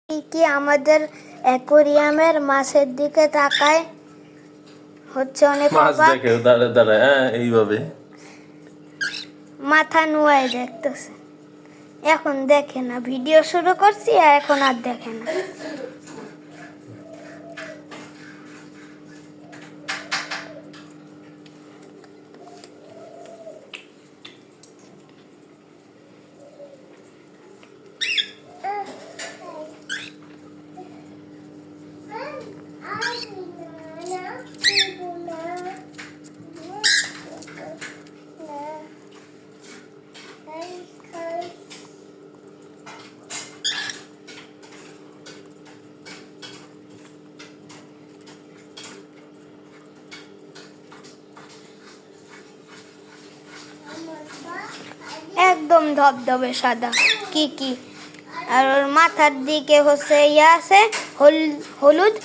কি আমাদের অ্যাকোরিয়ামের মাছের দিকে তাকায় হচ্ছে অনেক মাছ অবাক। দেখে দাঁড়ায় দাঁড়ায় এইভাবে মাথা নুয়াই দেখতেছে। এখন দেখে না, ভিডিও শুরু করছি আর এখন আর দেখে না। একদম ধবধবে সাদা কি আর ওর মাথার দিকে হচ্ছে আছে হলুদ,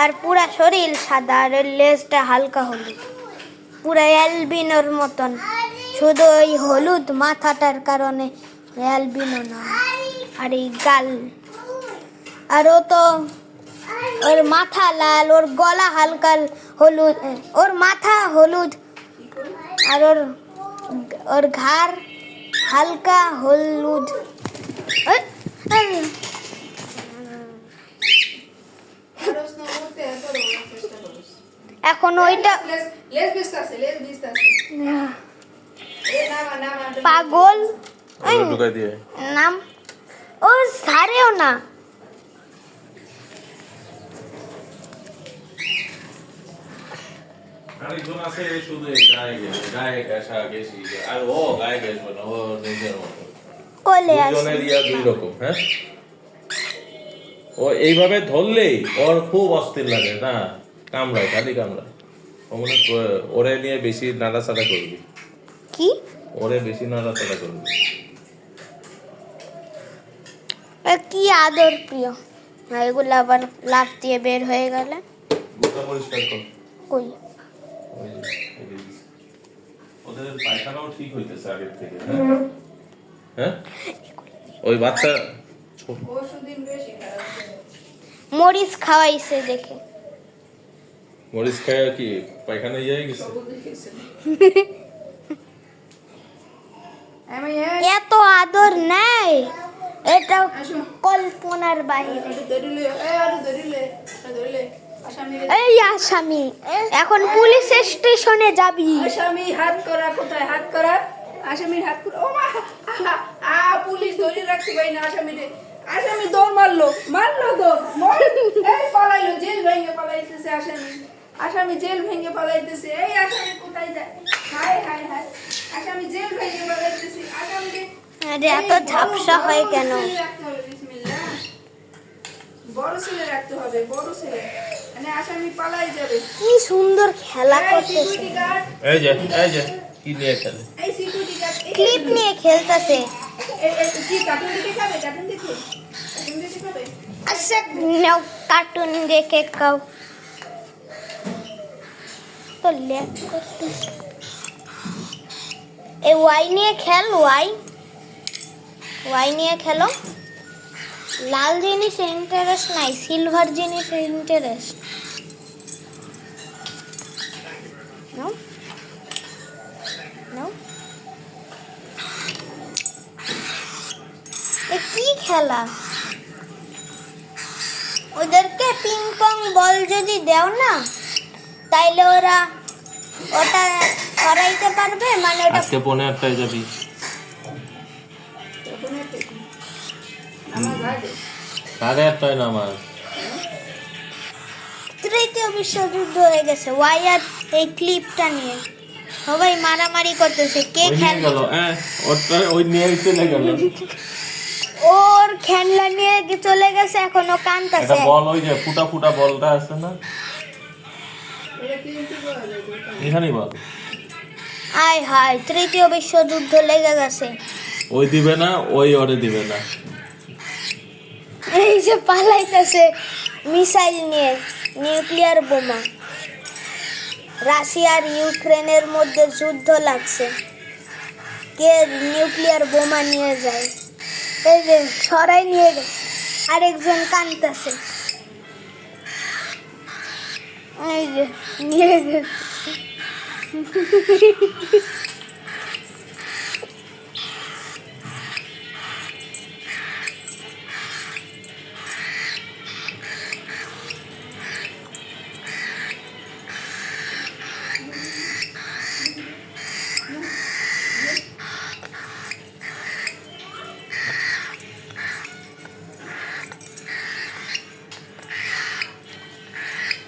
আর পুরা শরীর সাদা, আর ওর লেজটা হালকা হলুদ, পুরা অ্যালবিনোর মতন। শুধু ওই হলুদ মাথাটার কারণে অ্যালবিনো না। আর এই গাল, আর ও তো ওর মাথা লাল, ওর গলা হালকা হলুদ, ওর মাথা হলুদ, আর ওর ঘাড় হালকা হলুদ। এখন ওইটা পাগল নাম ও সারেও না। আরেকজন আছে শুধু গায়ে ঘেঁষা ঘেঁষি, আর ও গায়ে ঘেঁষবে না, ও নিজের মতো। কোলে আছে দুজনের দুই রকম। হ্যাঁ, ও এইভাবে ধরলেই ওর খুব অস্থির লাগে না, কামড়ায়, খালি কামড়ায়। ও মনে ওরে নিয়ে বেশি নাড়াচাড়া করবি। কি ওরে বেশি নাড়াচাড়া করবি। কি আদর প্রিয়। এগুলো আবার লাফ দিয়ে বের হয়ে গেলে পরিষ্কার কর। কই ওদের পায়খানাও ঠিক হইতেছে আগের থেকে। হ্যাঁ, ওই বাচ্চা মরিচ খাওয়াইছে দেখে। মরিচ খায় কি পায়খানা যাই গেছে? এত আদর নাই, এটা কল্পনার বাইরে। এই আসামি, এখন পুলিশ স্টেশনে যাবি। আসামি হাত করা, কোথায় হাত করা? আসামির হাত করা। ও মা, পুলিশ ধরে রাখতে পারি না আসামিরে। আসামি দৌড় মারলো দৌড়। এই পালাইলো, জেল ভেঙে পালাইতেছে আসামি। আসামি জেল ভেঙে পালাইতেছে। এই আসামি কোথায় যায়? হায় হায় হায়, আসামি জেল ভেঙে পালাইতেছে। আসামিকে আরে এত ঝাপসা হয় কেন? বড় ছেলে রাখতে হবে, বড় ছেলে, মানে আসামি পালাই যাবে। কি সুন্দর খেলা করতেছে। এই যে কি নিয়ে খেলে? এই সিকিউরিটি গার্ড ক্লিপ নিয়ে খেলতেছে। কি কার্টুন দেখে খাবে? কার্টুন দেখে খাবে? আচ্ছা নাও, কার্টুন দেখে খাও। তো লেট করতেছে। এই ওয়াই নিয়ে খেল, ওয়াই নিয়ে খেলো। লাল জিনিস ইন্টারেস্ট নাই, সিলভার জিনিস ইন্টারেস্ট। নাও নাও। এ কি খেলা? ওদেরকে পিং পং বল যদি দেও না, তাইলে ওরা ওটা সরাইতে পারবে। মানে ওটা আজকে 15টায় যাবি? সাড়ে 8টায় নামাজ। তৃতীয় বিশ্বযুদ্ধ হয়ে গেছে। ওয়াই আর এই ক্লিপটা নিয়ে সবাই মারামারি করতেছে। কে খেল গেল? ওই নিয়ে চলে গেল। ওর খেলনা নিয়ে চলে গেছে, এখনো কানতাছে। এটা বল, ওই যে ফুটা ফুটা বলটা আছে না, এখানেই বল। আয় হায়, তৃতীয় বিশ্বযুদ্ধ লেগে গেছে। ওই দিবে না, ওই ওরে দিবে না। এই যে পালাইতেছে মিসাইল নিয়ে, নিউক্লিয়ার বোমা। রাশিয়া আর ইউক্রেনের মধ্যে যুদ্ধ লাগছে। কে নিউক্লিয়ার বোমা নিয়ে যায়। এই যে সরাই নিয়ে গেছে। আরেকজন কাঁদতেছে। এই যে নিয়ে গেছে।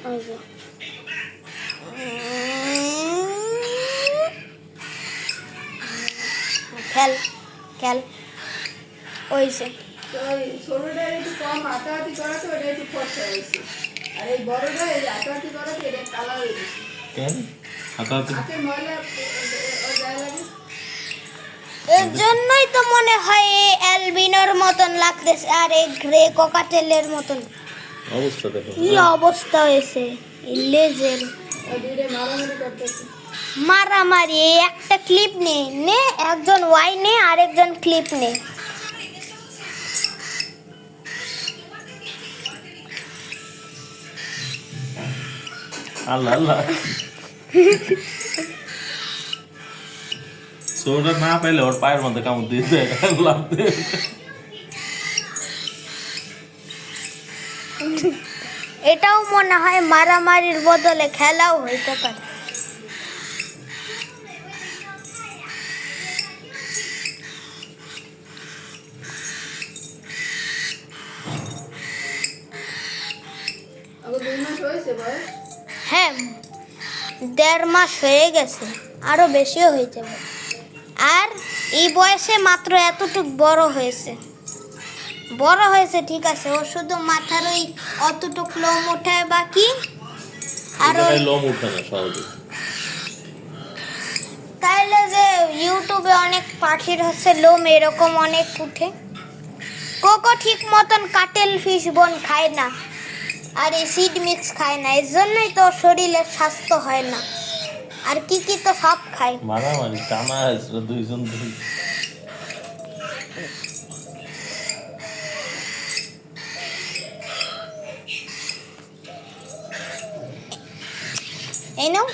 ওই যে। খেল খেল ওই যে তো এই ছোটটার একটু কম হাতাহাতি করাতে ওটা একটু ফর্সা হয়েছে, আর এই বড়টা এই হাতাহাতি করাতে এটা কালার হয়ে গেছে। কেন হাতাহাতি হাতে ময়লা ও যায় লাগে। এর জন্যই তো মনে হয় এই অ্যালবিনোর মতন লাগতেছে আর এই গ্রে কোকাটেলের মতন। অবস্থা দেখো। কি অবস্থা হয়েছে এই লেজের। আর দুইটা মারামারি করতেছে। মারামারি এই একটা ক্লিপ নে নে, একজন ওয়াই নে আরেকজন ক্লিপ নে। আল্লাহ আল্লাহ সোটা না পাইলে ওর পায়ের মধ্যে কামড় দিয়ে দেয় লাফ দিয়ে। এটাও মনে হয় মারামারির বদলে খেলাও হইতে পারে। আবার 2 মাস হয়েছে বয়স। হ্যাঁ 1.5 মাস হয়ে গেছে, আরো বেশিও হয়ে যাবে। আর এই বয়সে মাত্র এতটুক বড় হয়েছে। বড় হয়েছে ঠিক আছে, ও শুধু মাথার ওই অতটুক লোম ওঠায় বাকি। আর ওই লোম উঠে না সহজে। তাইলে যে ইউটিউবে অনেক পাখির হচ্ছে লোম এরকম অনেক উঠে। কোকো ঠিক মতন কাটেল ফিশ বোন খায় না, আর এই সিড মিক্স খায় না, এর জন্যই তো শরীরের স্বাস্থ্য হয় না। আর কি কি তো সব খায়। মারামারি টানা আছে দুইজন দুই। এই নাও,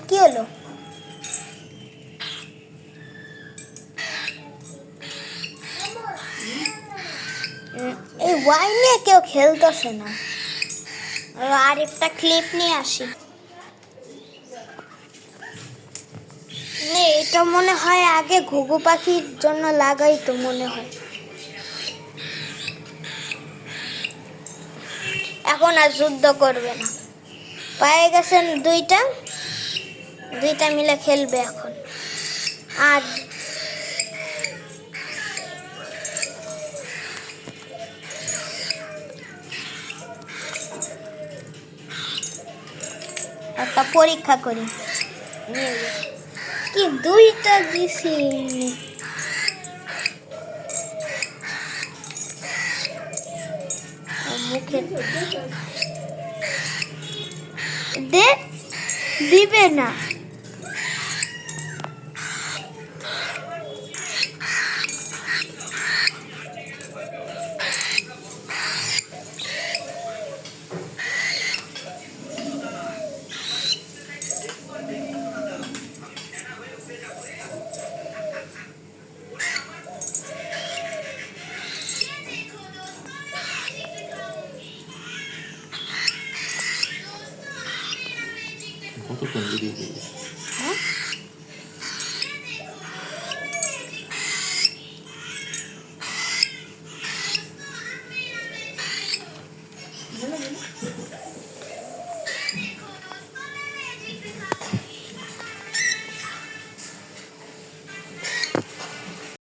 কি হলো? এই ওয়াই নিয়ে কেউ খেলতেছে না। আরেকটা ক্লিপ নিয়ে আসি। এটা মনে হয় আগে ঘুঘু পাখির জন্য লাগাই তো মনে হয়। এখন আর যুদ্ধ করবে না, পেয়ে গেছেন দুইটা মিলে খেলবে এখন। আর একটা পরীক্ষা করি। কি 2টা দিছি? মুখে দে, দিবে না। কতক্ষণ দিয়ে হ্যাঁ